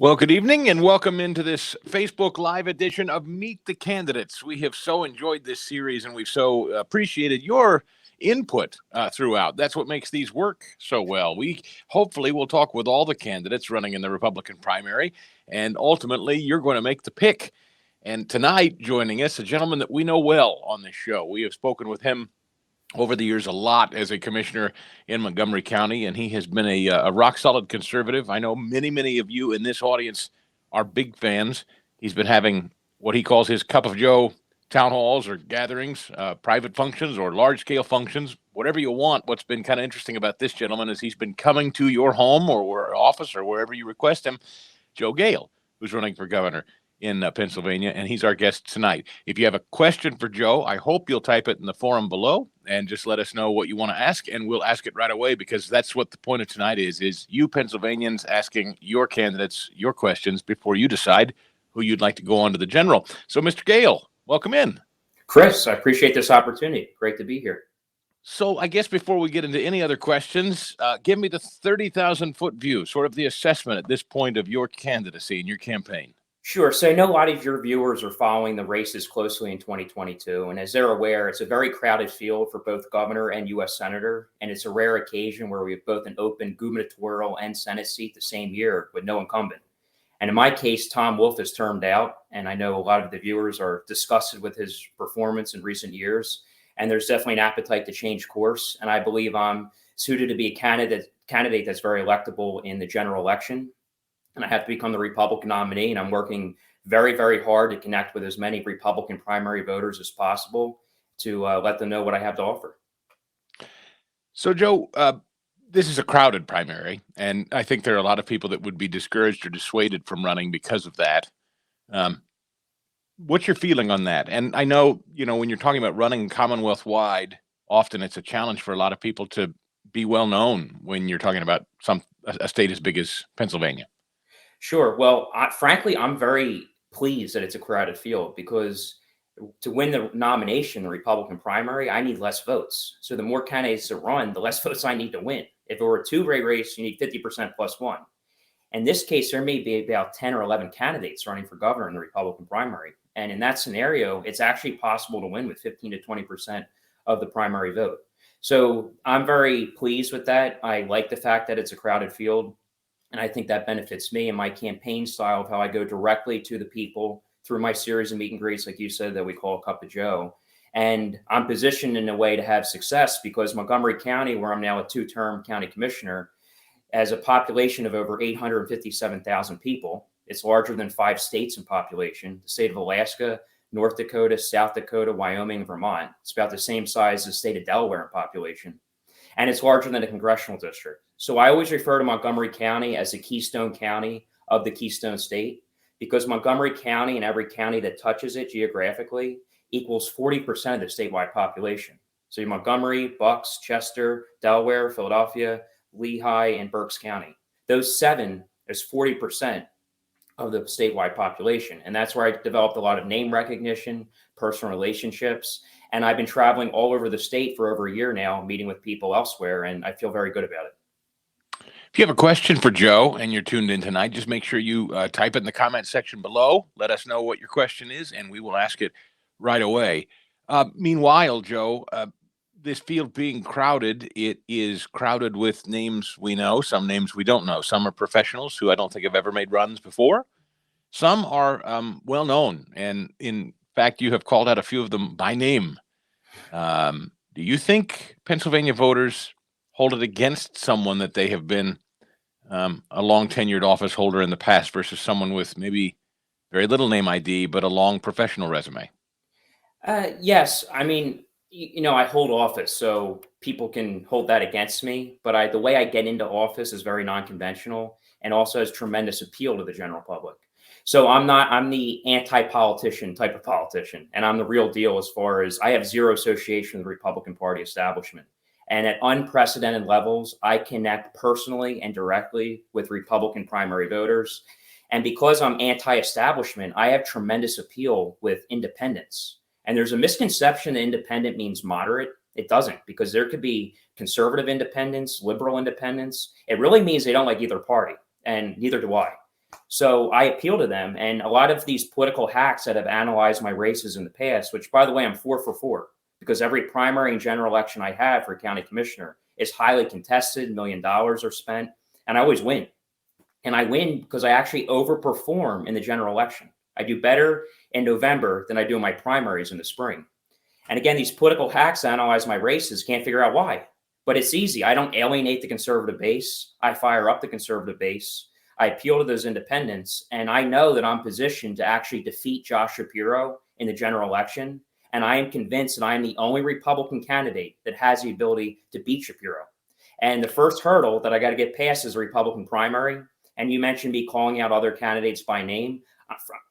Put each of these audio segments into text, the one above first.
Well, good evening and welcome into this Facebook Live edition of Meet the Candidates. We have so enjoyed this series and we've so appreciated your input throughout. That's what makes these work so well. We hopefully will talk with all the candidates running in the Republican primary, and ultimately you're going to make the pick. And tonight, joining us, a gentleman that we know well on this show. We have spoken with him over the years a lot as a commissioner in Montgomery County, and he has been a rock solid conservative. I know many of you in this audience are big fans. He's been having what he calls his Cup of Joe town halls or gatherings, private functions or large scale functions, whatever you want. What's been kind of interesting about this gentleman is he's been coming to your home or office or wherever you request him. Joe Gale, who's running for governor in Pennsylvania, and he's our guest tonight. If you have a question for Joe, I hope you'll type it in the forum below and just let us know what you want to ask, and we'll ask it right away, because that's what the point of tonight is you Pennsylvanians asking your candidates your questions before you decide who you'd like to go on to the general. So, Mr. Gale, welcome in. Chris, I appreciate this opportunity. Great to be here. So I guess before we get into any other questions, give me the 30,000-foot view, sort of the assessment at this point of your candidacy and your campaign. Sure. So I know a lot of your viewers are following the races closely in 2022. And as they're aware, it's a very crowded field for both governor and U.S. senator. And it's a rare occasion where we have both an open gubernatorial and Senate seat the same year with no incumbent. And in my case, Tom Wolf is termed out. And I know a lot of the viewers are disgusted with his performance in recent years. And there's definitely an appetite to change course. And I believe I'm suited to be a candidate that's very electable in the general election. And I have to become the Republican nominee, and I'm working very hard to connect with as many Republican primary voters as possible to let them know what I have to offer. So, Joe, this is a crowded primary, and I think there are a lot of people that would be discouraged or dissuaded from running because of that. What's your feeling on that? And I know, when you're talking about running Commonwealth-wide, often it's a challenge for a lot of people to be well known when you're talking about a state as big as Pennsylvania. Sure. Well, frankly, I'm very pleased that it's a crowded field, because to win the nomination, the Republican primary, I need less votes. So the more candidates that run, the less votes I need to win. If it were a two-way race, you need 50% plus one. In this case, there may be about 10 or 11 candidates running for governor in the Republican primary. And in that scenario, it's actually possible to win with 15 to 20% of the primary vote. So I'm very pleased with that. I like the fact that it's a crowded field. And I think that benefits me and my campaign style of how I go directly to the people through my series of meet and greets, like you said, that we call Cup of Joe. And I'm positioned in a way to have success because Montgomery County, where I'm now a two-term county commissioner, has a population of over 857,000 people. It's larger than 5 states in population: the state of Alaska, North Dakota, South Dakota, Wyoming, and Vermont. It's about the same size as the state of Delaware in population. And it's larger than a congressional district. So I always refer to Montgomery County as the Keystone County of the Keystone State, because Montgomery County and every county that touches it geographically equals 40% of the statewide population. So Montgomery, Bucks, Chester, Delaware, Philadelphia, Lehigh, and Berks County. Those 7 is 40% of the statewide population. And that's where I developed a lot of name recognition, personal relationships. And I've been traveling all over the state for over a year now, meeting with people elsewhere, and I feel very good about it. If you have a question for Joe and you're tuned in tonight, just make sure you type it in the comment section below. Let us know what your question is, and we will ask it right away. Meanwhile, Joe, this field being crowded, it is crowded with names we know, some names we don't know. Some are professionals who I don't think have ever made runs before. Some are well known, and in fact, you have called out a few of them by name. Do you think Pennsylvania voters hold it against someone that they have been a long tenured office holder in the past versus someone with maybe very little name ID, but a long professional resume? Yes. I mean, I hold office, so people can hold that against me. But the way I get into office is very non-conventional and also has tremendous appeal to the general public. So I'm the anti-politician type of politician, and I'm the real deal as far as I have zero association with the Republican Party establishment. And at unprecedented levels, I connect personally and directly with Republican primary voters. And because I'm anti-establishment, I have tremendous appeal with independents. And there's a misconception that independent means moderate. It doesn't, because there could be conservative independents, liberal independents. It really means they don't like either party, and neither do I. So I appeal to them. And a lot of these political hacks that have analyzed my races in the past, which, by the way, I'm 4 for 4, because every primary and general election I have for county commissioner is highly contested. $1 million are spent, and I always win. And I win because I actually overperform in the general election. I do better in November than I do in my primaries in the spring. And again, these political hacks analyze my races, can't figure out why. But it's easy. I don't alienate the conservative base. I fire up the conservative base. I appeal to those independents. And I know that I'm positioned to actually defeat Josh Shapiro in the general election. And I am convinced that I am the only Republican candidate that has the ability to beat Shapiro. And the first hurdle that I got to get past is a Republican primary. And you mentioned me calling out other candidates by name.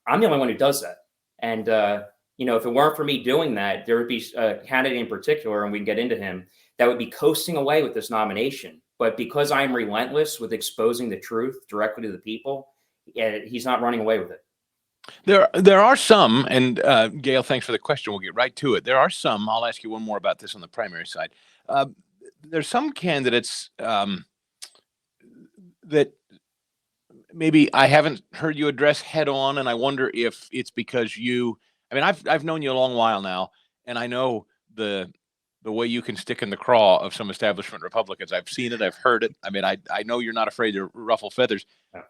I'm the only one who does that. And, if it weren't for me doing that, there would be a candidate in particular, and we can get into him, that would be coasting away with this nomination. But because I'm relentless with exposing the truth directly to the people, he's not running away with it. There are some, and Gale, thanks for the question. We'll get right to it. There are some. I'll ask you one more about this on the primary side. There's some candidates that maybe I haven't heard you address head on, and I wonder if it's because I've known you a long while now, and I know the way you can stick in the craw of some establishment Republicans. I've seen it. I've heard it. I know you're not afraid to ruffle feathers.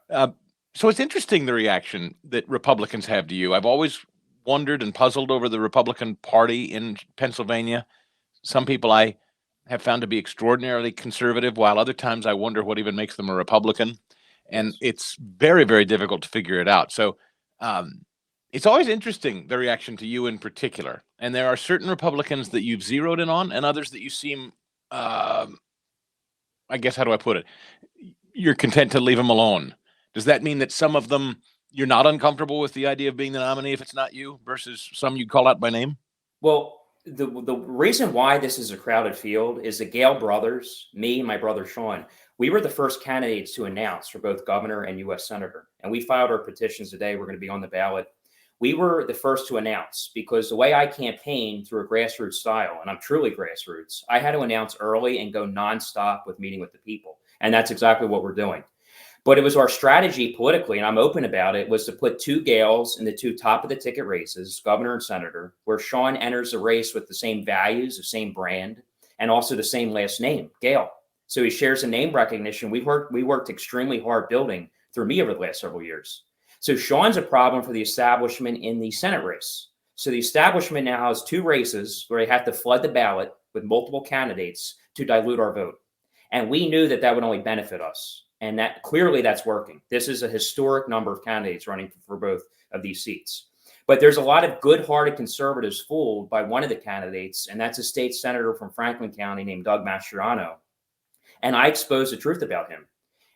So it's interesting, the reaction that Republicans have to you. I've always wondered and puzzled over the Republican Party in Pennsylvania. Some people I have found to be extraordinarily conservative, while other times I wonder what even makes them a Republican. And it's very, very difficult to figure it out. So it's always interesting, the reaction to you in particular. And there are certain Republicans that you've zeroed in on, and others that you seem, I guess, how do I put it? You're content to leave them alone. Does that mean that some of them you're not uncomfortable with the idea of being the nominee if it's not you, versus some you call out by name? Well, the reason why this is a crowded field is the Gale brothers, me and my brother Sean, we were the first candidates to announce for both governor and U.S. senator. And we filed our petitions today. We're going to be on the ballot. We were the first to announce, because the way I campaign through a grassroots style, and I'm truly grassroots, I had to announce early and go nonstop with meeting with the people. And that's exactly what we're doing. But it was our strategy politically, and I'm open about it, was to put two Gales in the two top of the ticket races, governor and senator, where Sean enters the race with the same values, the same brand, and also the same last name, Gale. So he shares a name recognition we worked extremely hard building through me over the last several years. So Sean's a problem for the establishment in the Senate race. So the establishment now has two races where they have to flood the ballot with multiple candidates to dilute our vote. And we knew that that would only benefit us. And that clearly that's working. This is a historic number of candidates running for both of these seats. But there's a lot of good-hearted conservatives fooled by one of the candidates, and that's a state senator from Franklin County named Doug Mastriano. And I expose the truth about him.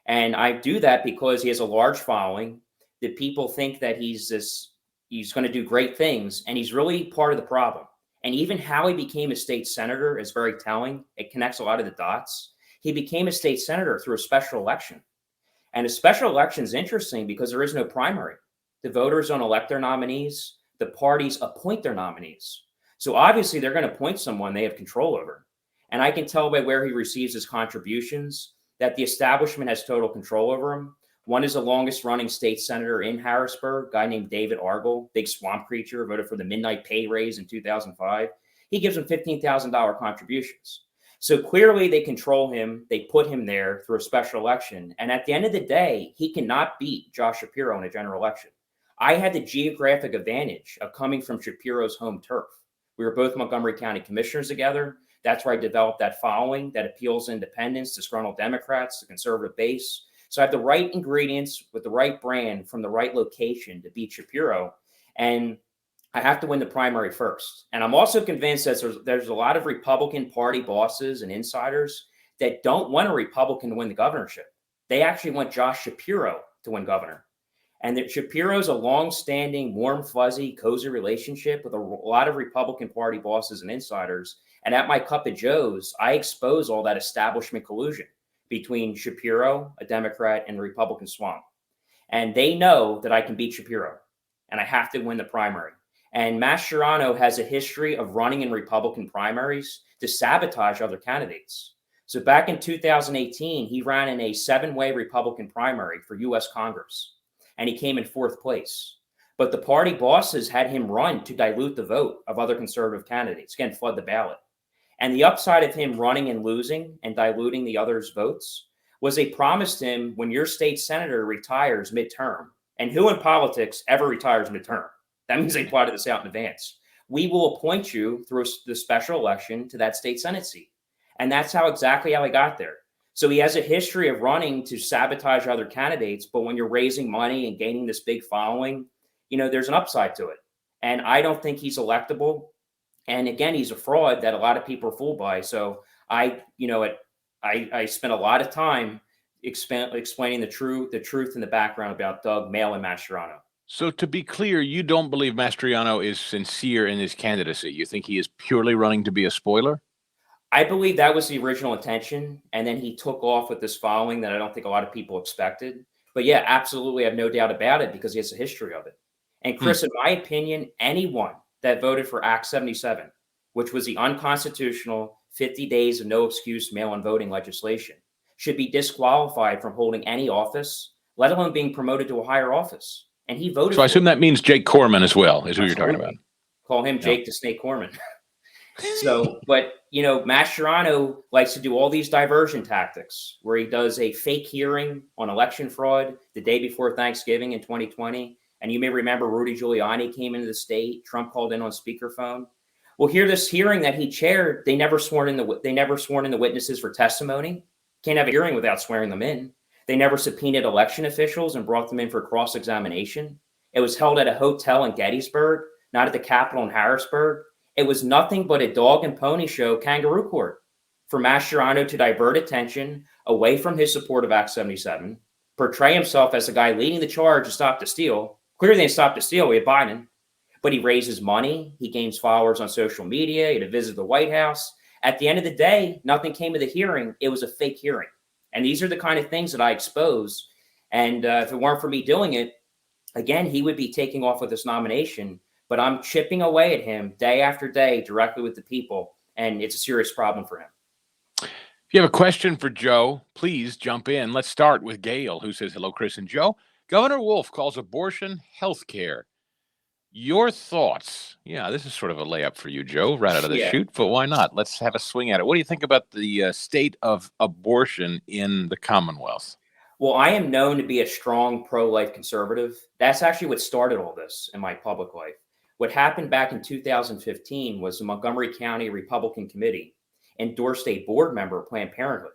And I do that because he has a large following, that people think that he's going to do great things, and he's really part of the problem. And even how he became a state senator is very telling. It connects a lot of the dots. He became a state senator through a special election. And a special election is interesting because there is no primary. The voters don't elect their nominees. The parties appoint their nominees. So obviously they're going to appoint someone they have control over. And I can tell by where he receives his contributions that the establishment has total control over him. One is the longest running state senator in Harrisburg, a guy named David Argel, big swamp creature, voted for the midnight pay raise in 2005. He gives him $15,000 contributions. So clearly they control him. They put him there through a special election. And at the end of the day, he cannot beat Josh Shapiro in a general election. I had the geographic advantage of coming from Shapiro's home turf. We were both Montgomery County commissioners together. That's where I developed that following that appeals to independents, disgruntled Democrats, the conservative base. So I have the right ingredients with the right brand from the right location to beat Shapiro. And I have to win the primary first. And I'm also convinced that there's a lot of Republican Party bosses and insiders that don't want a Republican to win the governorship. They actually want Josh Shapiro to win governor. And that Shapiro's a long-standing, warm, fuzzy, cozy relationship with a lot of Republican Party bosses and insiders. And at my Cup of Joes, I expose all that establishment collusion between Shapiro, a Democrat, and the Republican swamp. And they know that I can beat Shapiro, and I have to win the primary. And Mastriano has a history of running in Republican primaries to sabotage other candidates. So back in 2018, he ran in a 7-way Republican primary for U.S. Congress. and he came in 4th place. But the party bosses had him run to dilute the vote of other conservative candidates, again, flood the ballot. And the upside of him running and losing and diluting the others' votes was they promised him, when your state senator retires midterm, and who in politics ever retires midterm? That means they plotted this out in advance. We will appoint you through the special election to that state Senate seat. And that's exactly how he got there. So he has a history of running to sabotage other candidates. But when you're raising money and gaining this big following, there's an upside to it. And I don't think he's electable. And again, he's a fraud that a lot of people are fooled by. So I spent a lot of time explaining the truth and the background about Doug, Mail, and Mastriano. So to be clear, you don't believe Mastriano is sincere in his candidacy. You think he is purely running to be a spoiler? I believe that was the original intention. And then he took off with this following that I don't think a lot of people expected. But yeah, absolutely. I have no doubt about it because he has a history of it. And Chris, in my opinion, anyone that voted for Act 77, which was the unconstitutional 50 days of no excuse mail-in voting legislation, should be disqualified from holding any office, let alone being promoted to a higher office. And he voted. So I assume that means Jake Corman as well, is who you're talking about. Call him Jake the Snake Corman. So, but Mastriano likes to do all these diversion tactics where he does a fake hearing on election fraud the day before Thanksgiving in 2020. And you may remember Rudy Giuliani came into the state. Trump called in on speakerphone. Well, here, this hearing that he chaired, they never sworn in the witnesses for testimony. Can't have a hearing without swearing them in. They never subpoenaed election officials and brought them in for cross-examination. It was held at a hotel in Gettysburg, not at the Capitol in Harrisburg. It was nothing but a dog and pony show kangaroo court for Mastriano to divert attention away from his support of Act 77, portray himself as the guy leading the charge to stop the steal. Clearly, they stopped the steal. We had Biden. But he raises money. He gains followers on social media. He had to visit the White House. At the end of the day, nothing came of the hearing. It was a fake hearing. And these are the kind of things that I expose. And if it weren't for me doing it, again, he would be taking off with this nomination. But I'm chipping away at him day after day directly with the people. And it's a serious problem for him. If you have a question for Joe, please jump in. Let's start with Gale, who says, hello, Chris and Joe. Governor Wolf calls abortion health care. Your thoughts? Yeah, this is sort of a layup for you, Joe, right out of the chute, but why not? Let's have a swing at it. What do you think about the state of abortion in the Commonwealth? Well, I am known to be a strong pro-life conservative. That's actually what started all this in my public life. What happened back in 2015 was the Montgomery County Republican Committee endorsed a board member of Planned Parenthood.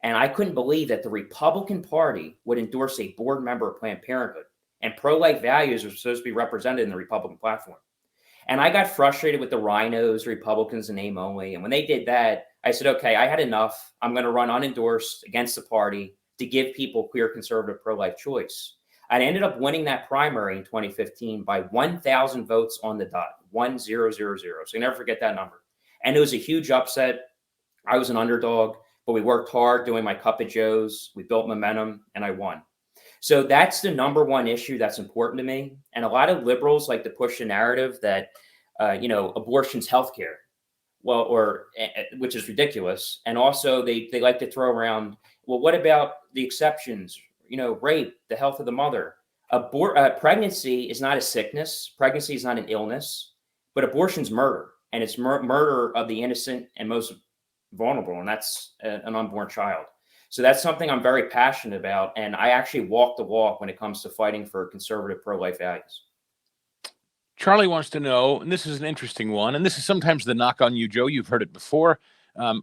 And I couldn't believe that the Republican Party would endorse a board member of Planned Parenthood. And pro-life values are supposed to be represented in the Republican platform. And I got frustrated with the rhinos, Republicans in name only. And when they did that, I said, okay, I had enough. I'm going to run unendorsed against the party to give people clear conservative pro-life choice. I ended up winning that primary in 2015 by 1,000 votes on the dot, 1000. So you never forget that number. And it was a huge upset. I was an underdog, but we worked hard doing my Cup of Joes. We built momentum and I won. So that's the number one issue that's important to me. And a lot of liberals like to push the narrative that, abortion's healthcare, which is ridiculous. And also they like to throw around, well, what about the exceptions? Rape, the health of the mother. Pregnancy is not a sickness. Pregnancy is not an illness, but abortion's murder. And it's murder of the innocent and most vulnerable. And that's an unborn child. So that's something I'm very passionate about. And I actually walk the walk when it comes to fighting for conservative pro-life values. Charlie wants to know, and this is an interesting one, and this is sometimes the knock on you, Joe. You've heard it before.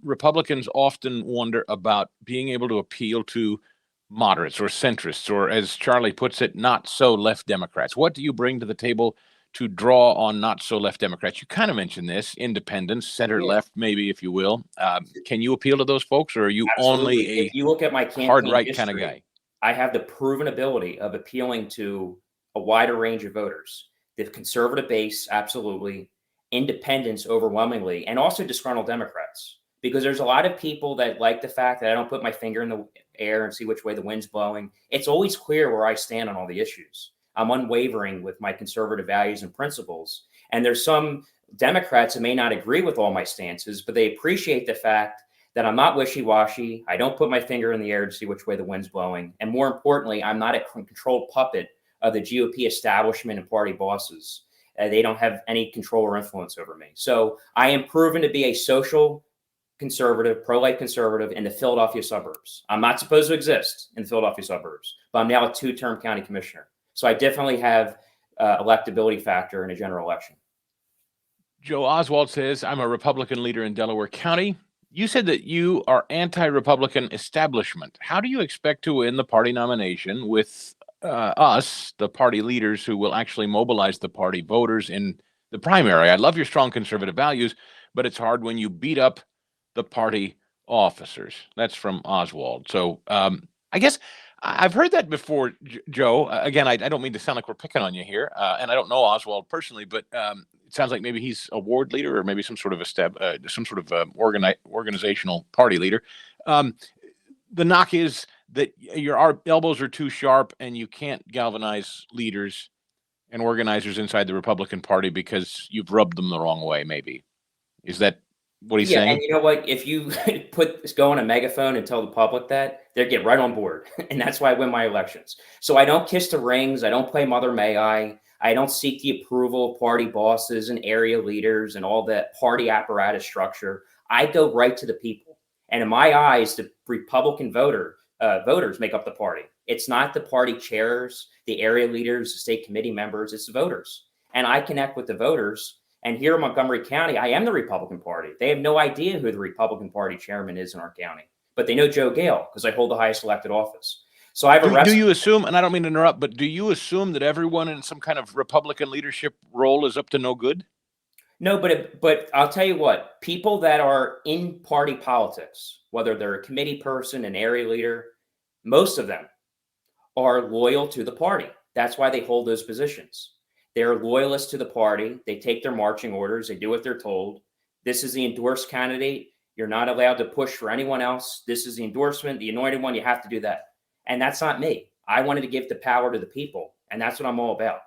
Republicans often wonder about being able to appeal to moderates or centrists, or as Charlie puts it, not so left Democrats. What do you bring to the table to draw on not so left Democrats? You kind of mentioned this, independents, center left, maybe, if you will. Can you appeal to those folks, or are you only a if you look at my hard right history, kind of guy? I have the proven ability of appealing to a wider range of voters. The conservative base, absolutely. Independents, overwhelmingly, and also disgruntled Democrats. Because there's a lot of people that like the fact that I don't put my finger in the air and see which way the wind's blowing. It's always clear where I stand on all the issues. I'm unwavering with my conservative values and principles. And there's some Democrats that may not agree with all my stances, but they appreciate the fact that I'm not wishy-washy. I don't put my finger in the air to see which way the wind's blowing. And more importantly, I'm not a controlled puppet of the GOP establishment and party bosses. They don't have any control or influence over me. So I am proven to be a social conservative, pro-life conservative in the Philadelphia suburbs. I'm not supposed to exist in the Philadelphia suburbs, but I'm now a 2-term county commissioner. So I definitely have electability factor in a general election. Joe Oswald says, I'm a Republican leader in Delaware County. You said that you are anti-Republican establishment. How do you expect to win the party nomination with us, the party leaders who will actually mobilize the party voters in the primary? I love your strong conservative values, but it's hard when you beat up the party officers. That's from Oswald. So I guess I've heard that before, Joe. Again, I don't mean to sound like we're picking on you here, and I don't know Oswald personally, but it sounds like maybe he's a ward leader or maybe some sort of organizational party leader. The knock is that your elbows are too sharp and you can't galvanize leaders and organizers inside the Republican Party because you've rubbed them the wrong way. Maybe is that what he's saying? And you know what? If you go on a megaphone and tell the public that, they'll get right on board. And that's why I win my elections. So I don't kiss the rings. I don't play Mother May I don't seek the approval of party bosses and area leaders and all that party apparatus structure. I go right to the people. And in my eyes, the Republican voters make up the party. It's not the party chairs, the area leaders, the state committee members. It's the voters. And I connect with the voters. And here in Montgomery County, I am the Republican Party. They have no idea who the Republican Party chairman is in our county, but they know Joe Gale because I hold the highest elected office. So I have do you assume, and I don't mean to interrupt, but do you assume that everyone in some kind of Republican leadership role is up to no good? No, but I'll tell you what, people that are in party politics, whether they're a committee person, an area leader, most of them are loyal to the party. That's why they hold those positions. They're loyalists to the party. They take their marching orders. They do what they're told. This is the endorsed candidate. You're not allowed to push for anyone else. This is the endorsement, the anointed one. You have to do that. And that's not me. I wanted to give the power to the people. And that's what I'm all about.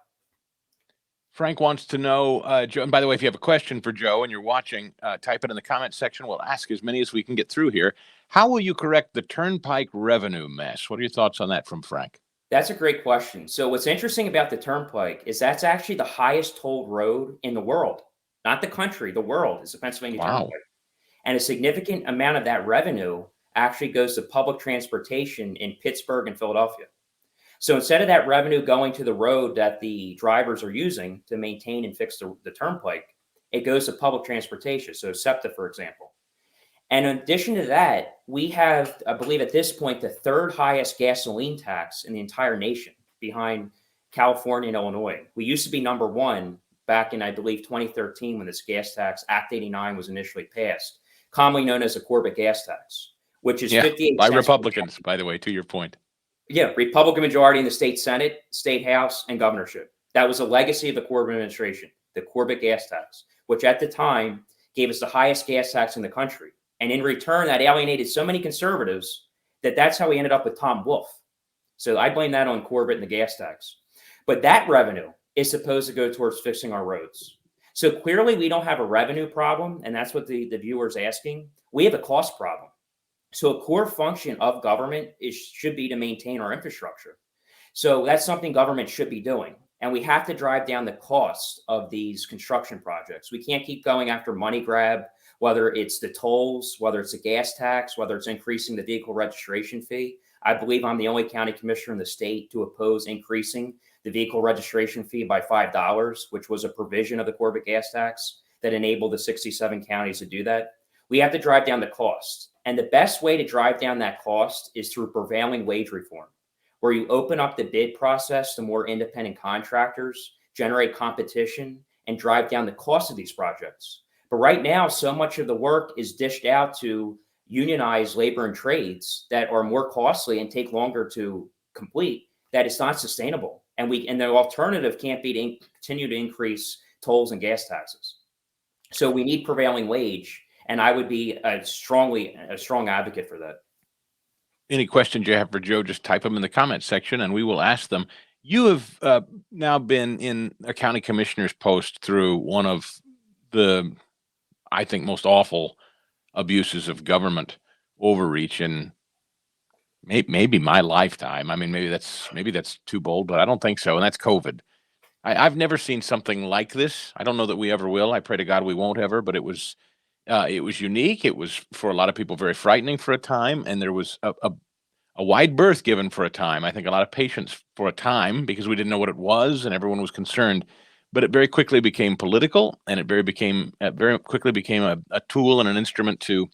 Frank wants to know, Joe, and by the way, if you have a question for Joe and you're watching, type it in the comment section. We'll ask as many as we can get through here. How will you correct the Turnpike revenue mess? What are your thoughts on that from Frank? That's a great question. So what's interesting about the Turnpike is that's actually the highest tolled road in the world, not the country, the world is the Pennsylvania Turnpike. And a significant amount of that revenue actually goes to public transportation in Pittsburgh and Philadelphia. So instead of that revenue going to the road that the drivers are using to maintain and fix the Turnpike, it goes to public transportation. So SEPTA, for example. And in addition to that, we have, I believe at this point, the third highest gasoline tax in the entire nation behind California and Illinois. We used to be number one back in, I believe, 2013 when this gas tax, Act 89, was initially passed, commonly known as the Corbett gas tax, which is 58 by cents Republicans, by the way, to your point. Yeah, Republican majority in the state Senate, state House, and governorship. That was a legacy of the Corbett administration, the Corbett gas tax, which at the time gave us the highest gas tax in the country. And in return, that alienated so many conservatives that's how we ended up with Tom Wolf. So I blame that on Corbett and the gas tax. But that revenue is supposed to go towards fixing our roads. So clearly we don't have a revenue problem, and that's what the viewer is asking. We have a cost problem. So a core function of government should be to maintain our infrastructure. So that's something government should be doing. And we have to drive down the cost of these construction projects. We can't keep going after money grab, whether it's the tolls, whether it's a gas tax, whether it's increasing the vehicle registration fee. I believe I'm the only county commissioner in the state to oppose increasing the vehicle registration fee by $5, which was a provision of the Corbett gas tax that enabled the 67 counties to do that. We have to drive down the cost. And the best way to drive down that cost is through prevailing wage reform, where you open up the bid process to more independent contractors, generate competition, and drive down the cost of these projects. But right now, so much of the work is dished out to unionize labor and trades that are more costly and take longer to complete, that it's not sustainable. And the alternative can't be to continue to increase tolls and gas taxes. So we need prevailing wage. And I would be a strong advocate for that. Any questions you have for Joe, just type them in the comment section and we will ask them. You have now been in a county commissioner's post through one of the, I think, most awful abuses of government overreach in maybe my lifetime. I mean, maybe that's too bold, but I don't think so. And that's COVID. I've never seen something like this. I don't know that we ever will. I pray to God we won't ever. But it was unique. It was for a lot of people very frightening for a time, and there was a wide berth given for a time. I think a lot of patience for a time because we didn't know what it was, and everyone was concerned. But it very quickly became political, and very quickly became a tool and an instrument to,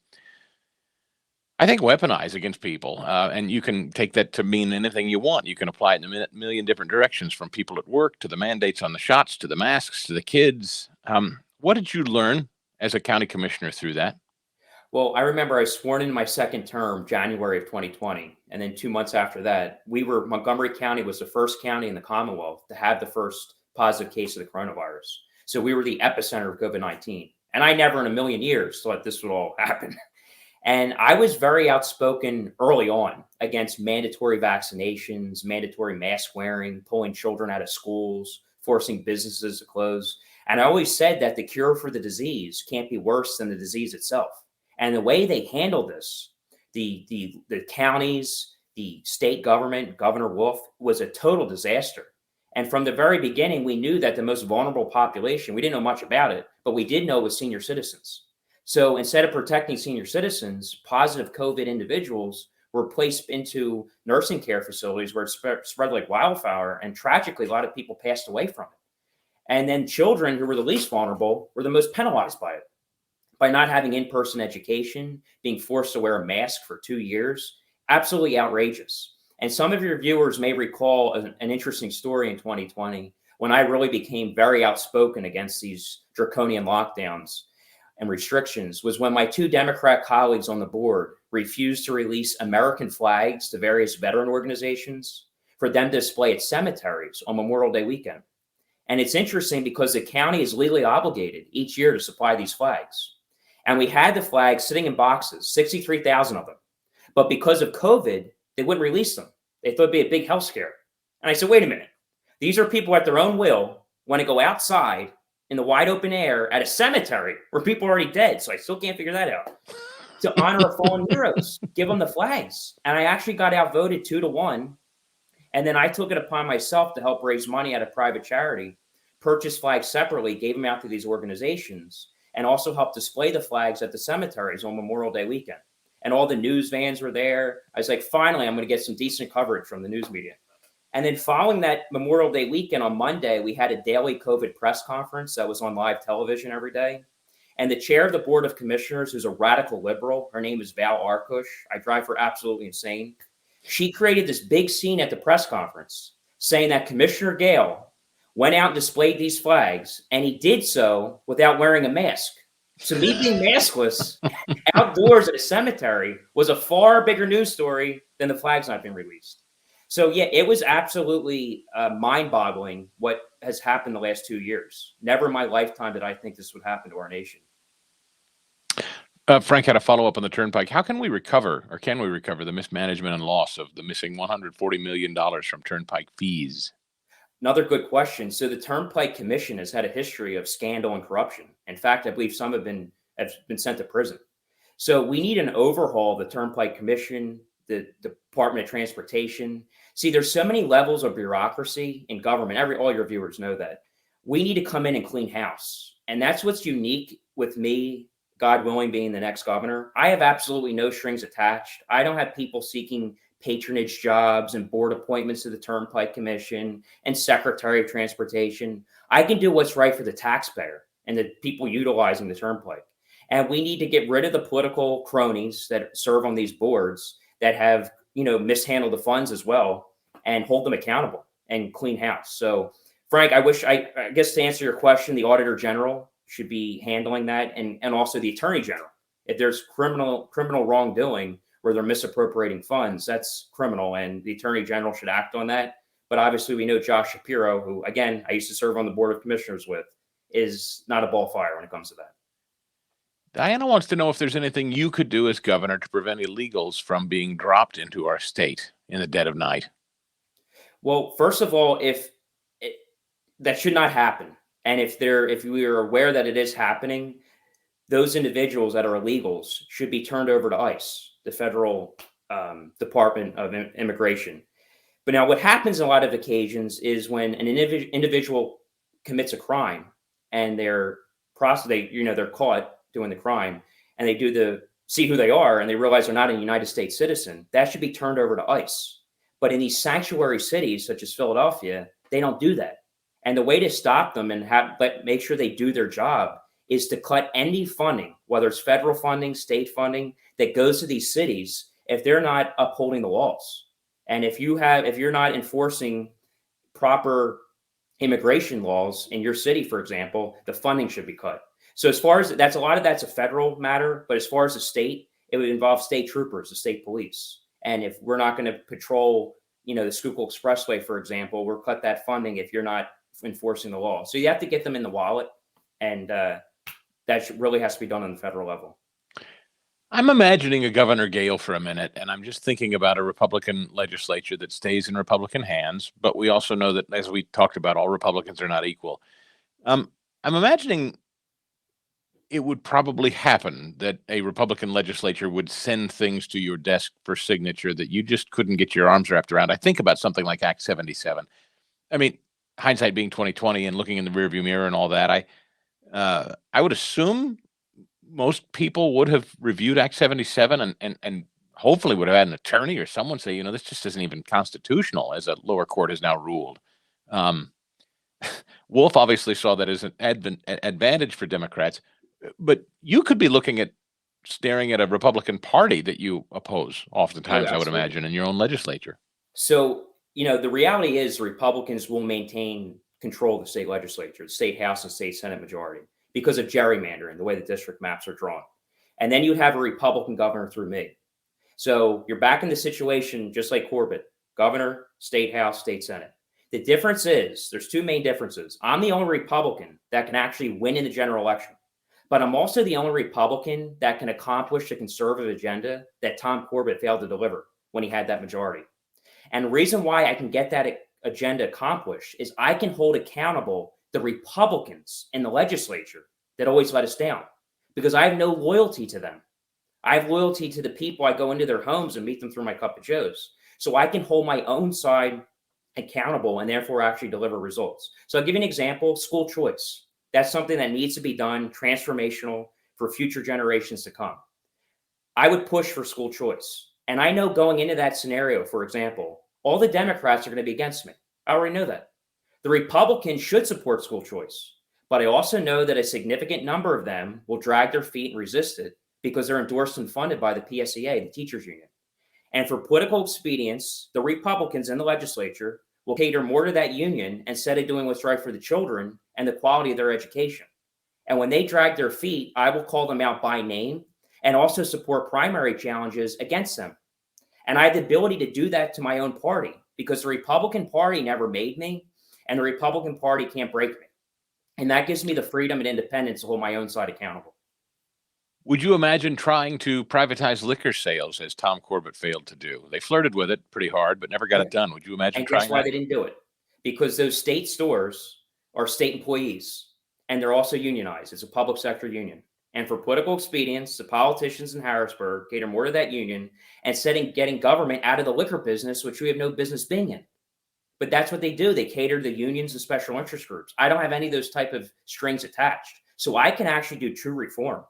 I think, weaponize against people. And you can take that to mean anything you want. You can apply it in a million different directions, from people at work to the mandates on the shots to the masks to the kids. What did you learn as a county commissioner through that? Well, I remember I was sworn in my second term, January of 2020. And then 2 months after that, Montgomery County was the first county in the Commonwealth to have the first positive case of the coronavirus. So we were the epicenter of COVID-19. And I never in a million years thought this would all happen. And I was very outspoken early on against mandatory vaccinations, mandatory mask wearing, pulling children out of schools, forcing businesses to close. And I always said that the cure for the disease can't be worse than the disease itself. And the way they handled this, the counties, the state government, Governor Wolf, was a total disaster. And from the very beginning, we knew that the most vulnerable population, we didn't know much about it, but we did know it was senior citizens. So instead of protecting senior citizens, positive COVID individuals were placed into nursing care facilities where it spread like wildfire. And tragically, a lot of people passed away from it. And then children, who were the least vulnerable, were the most penalized by it, by not having in-person education, being forced to wear a mask for 2 years. Absolutely outrageous. And some of your viewers may recall an interesting story in 2020 when I really became very outspoken against these draconian lockdowns and restrictions, was when my two Democrat colleagues on the board refused to release American flags to various veteran organizations for them to display at cemeteries on Memorial Day weekend. And it's interesting because the county is legally obligated each year to supply these flags. And we had the flags sitting in boxes, 63,000 of them. But because of COVID, they wouldn't release them. They thought it'd be a big health scare. And I said, wait a minute. These are people at their own will, want to go outside in the wide open air at a cemetery where people are already dead. So I still can't figure that out. To honor our fallen heroes, give them the flags. And I actually got outvoted 2-1. And then I took it upon myself to help raise money at a private charity, purchase flags separately, gave them out to these organizations, and also helped display the flags at the cemeteries on Memorial Day weekend. And all the news vans were there. I was like, finally, I'm going to get some decent coverage from the news media. And then following that Memorial Day weekend on Monday, we had a daily COVID press conference that was on live television every day. And the chair of the Board of Commissioners, who's a radical liberal, her name is Val Arkush. I drive her absolutely insane. She created this big scene at the press conference saying that Commissioner Gale went out and displayed these flags, and he did so without wearing a mask. So me being maskless outdoors at a cemetery was a far bigger news story than the flags not being released. So yeah, it was absolutely mind-boggling what has happened the last 2 years. Never in my lifetime did I think this would happen to our nation. Frank had a follow-up on the Turnpike. How can we recover, or can we recover, the mismanagement and loss of the missing $140 million from Turnpike fees? Another good question. So the Turnpike Commission has had a history of scandal and corruption. In fact, I believe some have been sent to prison. So we need an overhaul of the Turnpike Commission, the Department of Transportation. See, there's so many levels of bureaucracy in government. All your viewers know that. We need to come in and clean house. And that's what's unique with me, God willing, being the next governor. I have absolutely no strings attached. I don't have people seeking patronage jobs and board appointments to the Turnpike Commission and Secretary of Transportation. I can do what's right for the taxpayer and the people utilizing the Turnpike. And we need to get rid of the political cronies that serve on these boards that have, mishandled the funds as well, and hold them accountable and clean house. So, Frank, I guess to answer your question, the Auditor General should be handling that, and also the Attorney General. If there's criminal wrongdoing where they're misappropriating funds, that's criminal, and the Attorney General should act on that. But obviously, we know Josh Shapiro, who, again, I used to serve on the Board of Commissioners with, is not a ball fire when it comes to that. Diana wants to know if there's anything you could do as governor to prevent illegals from being dropped into our state in the dead of night. Well, first of all, that should not happen. And if we are aware that it is happening, those individuals that are illegals should be turned over to ICE, the federal Department of Immigration. But now what happens on a lot of occasions is when an individual commits a crime and they're caught doing the crime, and they see who they are and they realize they're not a United States citizen, that should be turned over to ICE. But in these sanctuary cities such as Philadelphia, they don't do that. And the way to stop them and make sure they do their job is to cut any funding, whether it's federal funding, state funding, that goes to these cities if they're not upholding the laws. And if you're not enforcing proper immigration laws in your city, for example, the funding should be cut. So as far as that's a federal matter, but as far as the state, it would involve state troopers, the state police. And if we're not going to patrol, the Schuylkill Expressway, for example, we'll cut that funding if you're not enforcing the law. So you have to get them in the wallet, and that really has to be done on the federal level. I'm imagining a Governor Gale for a minute, and I'm just thinking about a Republican legislature that stays in Republican hands. But we also know that, as we talked about, all Republicans are not equal. I'm imagining it would probably happen that a Republican legislature would send things to your desk for signature that you just couldn't get your arms wrapped around. I think about something like Act 77. I mean, hindsight being 2020 and looking in the rearview mirror and all that, I would assume most people would have reviewed Act 77 and hopefully would have had an attorney or someone say, this just isn't even constitutional, as a lower court has now ruled. Wolf obviously saw that as an advantage for Democrats, but you could be looking at staring at a Republican Party that you oppose oftentimes, I would imagine, in your own legislature. So, the reality is Republicans will maintain control of the state legislature, the state House and state Senate majority, because of gerrymandering, the way the district maps are drawn. And then you have a Republican governor through me. So you're back in the situation just like Corbett, governor, state House, state Senate. The difference is there's two main differences. I'm the only Republican that can actually win in the general election, but I'm also the only Republican that can accomplish the conservative agenda that Tom Corbett failed to deliver when he had that majority. And the reason why I can get that agenda accomplished is I can hold accountable the Republicans in the legislature that always let us down, because I have no loyalty to them. I have loyalty to the people. I go into their homes and meet them through my cup of joes. So I can hold my own side accountable and therefore actually deliver results. So I'll give you an example: school choice. That's something that needs to be done, transformational for future generations to come. I would push for school choice. And I know going into that scenario, for example, all the Democrats are going to be against me. I already know that. The Republicans should support school choice, but I also know that a significant number of them will drag their feet and resist it because they're endorsed and funded by the PSEA, the teachers union. And for political expedience, the Republicans in the legislature will cater more to that union instead of doing what's right for the children and the quality of their education. And when they drag their feet, I will call them out by name and also support primary challenges against them. And I have the ability to do that to my own party because the Republican Party never made me, and the Republican Party can't break me. And that gives me the freedom and independence to hold my own side accountable. Would you imagine trying to privatize liquor sales, as Tom Corbett failed to do? They flirted with it pretty hard, but never got it done. Would you imagine trying that? And guess why they didn't do it? Because those state stores are state employees, and they're also unionized. It's a public sector union. And for political expedience, the politicians in Harrisburg cater more to that union and getting government out of the liquor business, which we have no business being in. But that's what they do. They cater to the unions and special interest groups. I don't have any of those type of strings attached. So I can actually do true reform.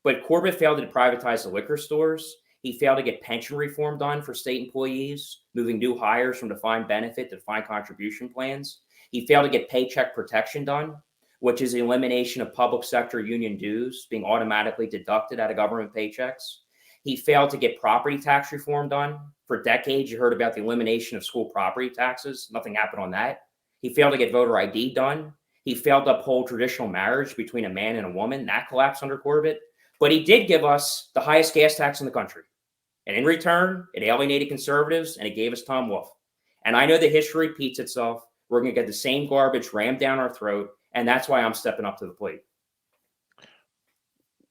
But Corbett failed to privatize the liquor stores. He failed to get pension reform done for state employees, moving new hires from defined benefit to defined contribution plans. He failed to get paycheck protection done, which is the elimination of public sector union dues being automatically deducted out of government paychecks. He failed to get property tax reform done. For decades, you heard about the elimination of school property taxes. Nothing happened on that. He failed to get voter ID done. He failed to uphold traditional marriage between a man and a woman. That collapsed under Corbett. But he did give us the highest gas tax in the country. And in return, it alienated conservatives and it gave us Tom Wolf. And I know the history repeats itself. We're going to get the same garbage rammed down our throat. And that's why I'm stepping up to the plate.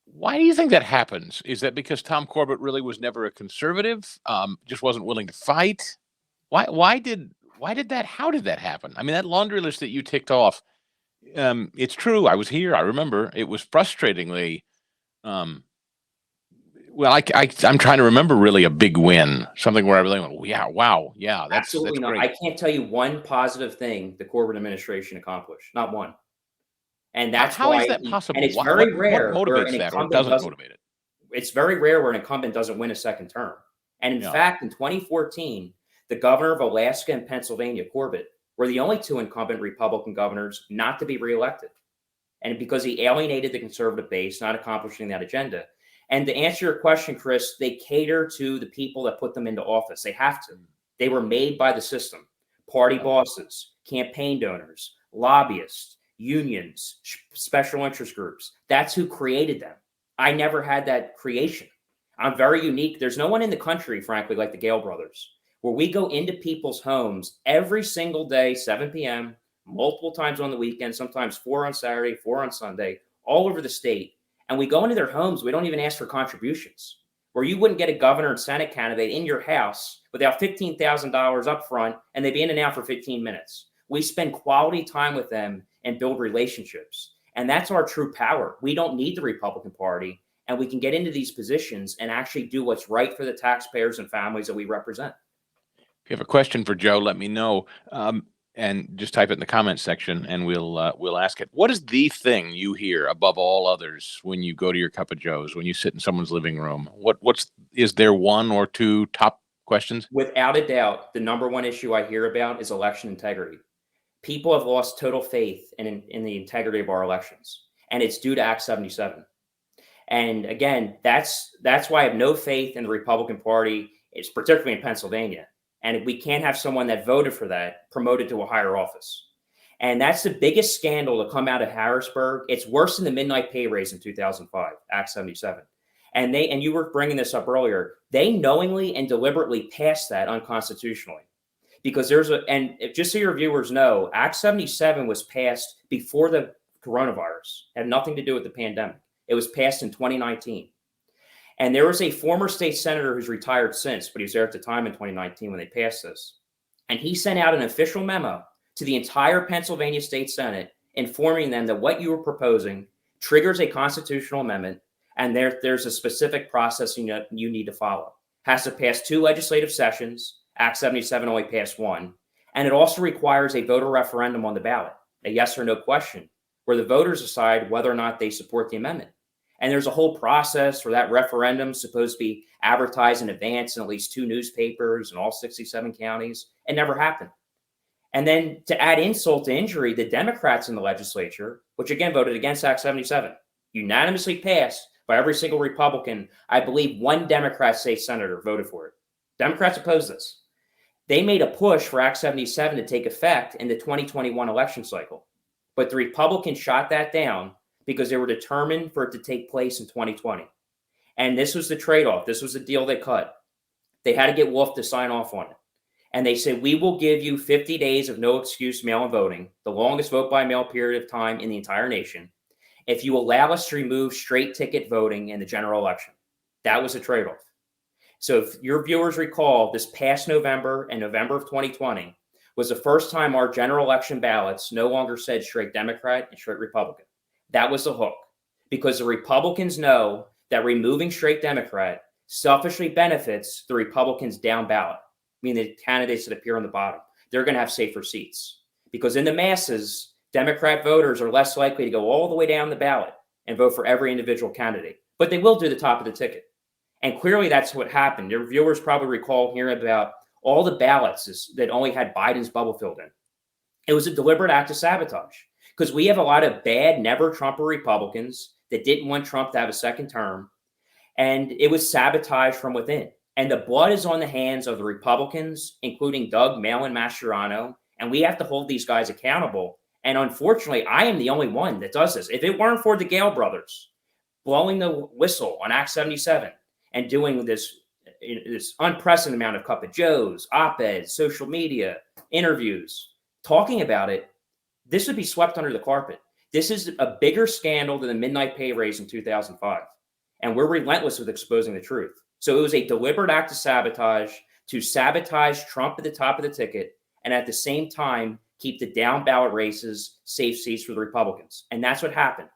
Why do you think that happens? Is that because Tom Corbett really was never a conservative, just wasn't willing to fight? Why did that? How did that happen? I mean, that laundry list that you ticked off, it's true. I was here. I remember it was frustratingly Well, I'm trying to remember really a big win, something where I really went, yeah, wow, yeah, that's Absolutely not. great. I can't tell you one positive thing the Corbett administration accomplished, not one. And that's How is why, that and possible? it's very What rare where an motivates that, or incumbent doesn't doesn't. motivate it? It's very rare where an incumbent doesn't win a second term. And in Yeah. fact, in 2014, the governor of Alaska and Pennsylvania, Corbett, were the only two incumbent Republican governors not to be reelected. And because he alienated the conservative base, not accomplishing that agenda. And to answer your question, Chris, they cater to the people that put them into office. They have to. They were made by the system. Party bosses, campaign donors, lobbyists, unions, special interest groups. That's who created them. I never had that creation. I'm very unique. There's no one in the country, frankly, like the Gale brothers, where we go into people's homes every single day, 7 p.m., multiple times on the weekend, sometimes 4 on Saturday, 4 on Sunday, all over the state. And we go into their homes. We don't even ask for contributions, where you wouldn't get a governor and Senate candidate in your house without $15,000 up front, and they'd be in and out for 15 minutes. We spend quality time with them and build relationships. And that's our true power. We don't need the Republican Party, and we can get into these positions and actually do what's right for the taxpayers and families that we represent. If you have a question for Joe, let me know. And just type it in the comments section, and we'll ask it. What is the thing you hear above all others when you go to your cup of Joe's, when you sit in someone's living room? Is there one or two top questions? Without a doubt, the number one issue I hear about is election integrity. People have lost total faith in the integrity of our elections, and it's due to Act 77. And again, that's why I have no faith in the Republican Party. It's particularly in Pennsylvania. And we can't have someone that voted for that promoted to a higher office. And that's the biggest scandal to come out of Harrisburg. It's worse than the midnight pay raise in 2005, Act 77. And you were bringing this up earlier, they knowingly and deliberately passed that unconstitutionally. Because just so your viewers know, Act 77 was passed before the coronavirus. It had nothing to do with the pandemic. It was passed in 2019. And there was a former state senator who's retired since, but he was there at the time in 2019 when they passed this. And he sent out an official memo to the entire Pennsylvania State Senate informing them that what you were proposing triggers a constitutional amendment, and there's a specific process you need to follow. Has to pass 2 legislative sessions. Act 77 only passed 1. And it also requires a voter referendum on the ballot, a yes or no question, where the voters decide whether or not they support the amendment. And there's a whole process for that referendum, supposed to be advertised in advance in at least 2 newspapers in all 67 counties. It never happened. And then to add insult to injury, the Democrats in the legislature, which again voted against Act 77, unanimously passed by every single Republican. I believe 1 Democrat state senator voted for it. Democrats opposed this. They made a push for Act 77 to take effect in the 2021 election cycle. But the Republicans shot that down because they were determined for it to take place in 2020. And this was the trade-off. This was the deal they cut. They had to get Wolf to sign off on it. And they said, we will give you 50 days of no excuse mail-in voting, the longest vote-by-mail period of time in the entire nation, if you allow us to remove straight ticket voting in the general election. That was a trade-off. So if your viewers recall, this past November and November of 2020 was the first time our general election ballots no longer said straight Democrat and straight Republican. That was the hook, because the Republicans know that removing straight Democrat selfishly benefits the Republicans down ballot, meaning the candidates that appear on the bottom. They're going to have safer seats, because in the masses, Democrat voters are less likely to go all the way down the ballot and vote for every individual candidate, but they will do the top of the ticket. And clearly that's what happened. Your viewers probably recall hearing about all the ballots that only had Biden's bubble filled in. It was a deliberate act of sabotage, because we have a lot of bad, never Trumper Republicans that didn't want Trump to have a second term. And it was sabotage from within. And the blood is on the hands of the Republicans, including Doug Malin Mastriano. And we have to hold these guys accountable. And unfortunately, I am the only one that does this. If it weren't for the Gale brothers blowing the whistle on Act 77 and doing this unprecedented amount of Cup of Joes, op-eds, social media, interviews, talking about it, this would be swept under the carpet. This is a bigger scandal than the midnight pay raise in 2005. And we're relentless with exposing the truth. So it was a deliberate act of sabotage to sabotage Trump at the top of the ticket, and at the same time, keep the down ballot races safe seats for the Republicans. And that's what happened.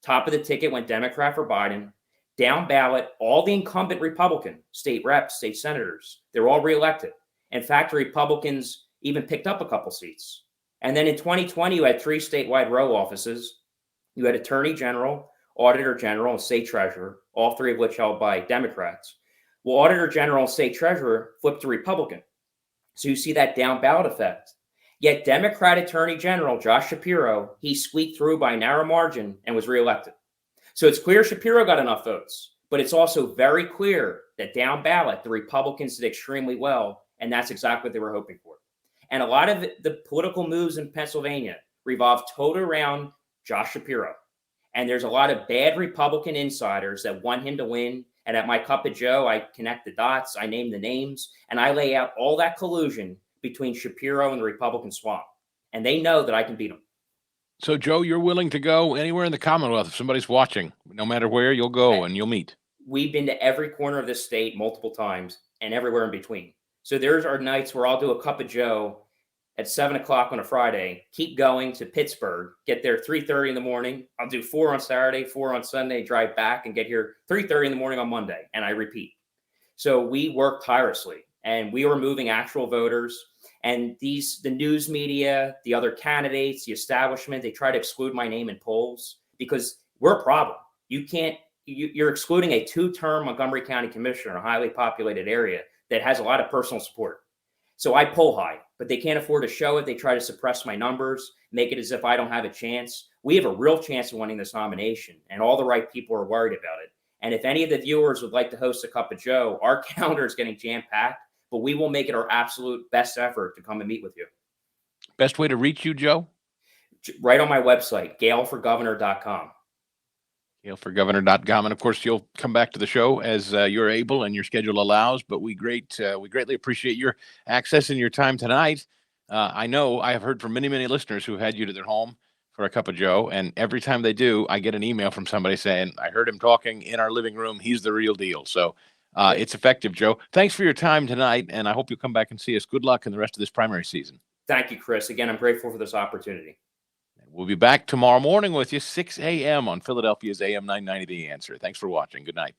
Top of the ticket went Democrat for Biden. down ballot, all the incumbent Republican state reps, state senators, they're all reelected. In fact, the Republicans even picked up a couple seats. And then in 2020, you had 3 statewide row offices. You had Attorney General, Auditor General, and State Treasurer, all 3 of which held by Democrats. Well, Auditor General and State Treasurer flipped to Republican. So you see that down ballot effect. Yet Democrat Attorney General Josh Shapiro, he squeaked through by a narrow margin and was reelected. So it's clear Shapiro got enough votes, but it's also very clear that down ballot, the Republicans did extremely well, and that's exactly what they were hoping for. And a lot of the political moves in Pennsylvania revolve totally around Josh Shapiro. And there's a lot of bad Republican insiders that want him to win. And at my Cup of Joe, I connect the dots, I name the names, and I lay out all that collusion between Shapiro and the Republican swamp. And they know that I can beat them. So, Joe, you're willing to go anywhere in the Commonwealth if somebody's watching, no matter where, you'll go and you'll meet. We've been to every corner of this state multiple times and everywhere in between. So there's our nights where I'll do a Cup of Joe at 7 o'clock on a Friday, keep going to Pittsburgh, get there 3:30 in the morning. I'll do 4 on Saturday, 4 on Sunday, drive back and get here 3:30 in the morning on Monday. And I repeat. So we work tirelessly and we are moving actual voters. And the news media, the other candidates, the establishment, they try to exclude my name in polls because we're a problem. You're excluding a 2-term Montgomery County commissioner in a highly populated area that has a lot of personal support. So I poll high, but they can't afford to show it. They try to suppress my numbers, make it as if I don't have a chance. We have a real chance of winning this nomination, and all the right people are worried about it. And if any of the viewers would like to host a Cup of Joe, our calendar is getting jam-packed, but we will make it our absolute best effort to come and meet with you. Best way to reach you, Joe? Right on my website, galeforgovernor.com. galeforgovernor.com. And of course, you'll come back to the show as you're able and your schedule allows. But we greatly appreciate your access and your time tonight. I know I have heard from many, many listeners who had you to their home for a Cup of Joe. And every time they do, I get an email from somebody saying, I heard him talking in our living room. He's the real deal. So it's effective, Joe. Thanks for your time tonight. And I hope you'll come back and see us. Good luck in the rest of this primary season. Thank you, Chris. Again, I'm grateful for this opportunity. We'll be back tomorrow morning with you, 6 a.m. on Philadelphia's AM 990 The Answer. Thanks for watching. Good night.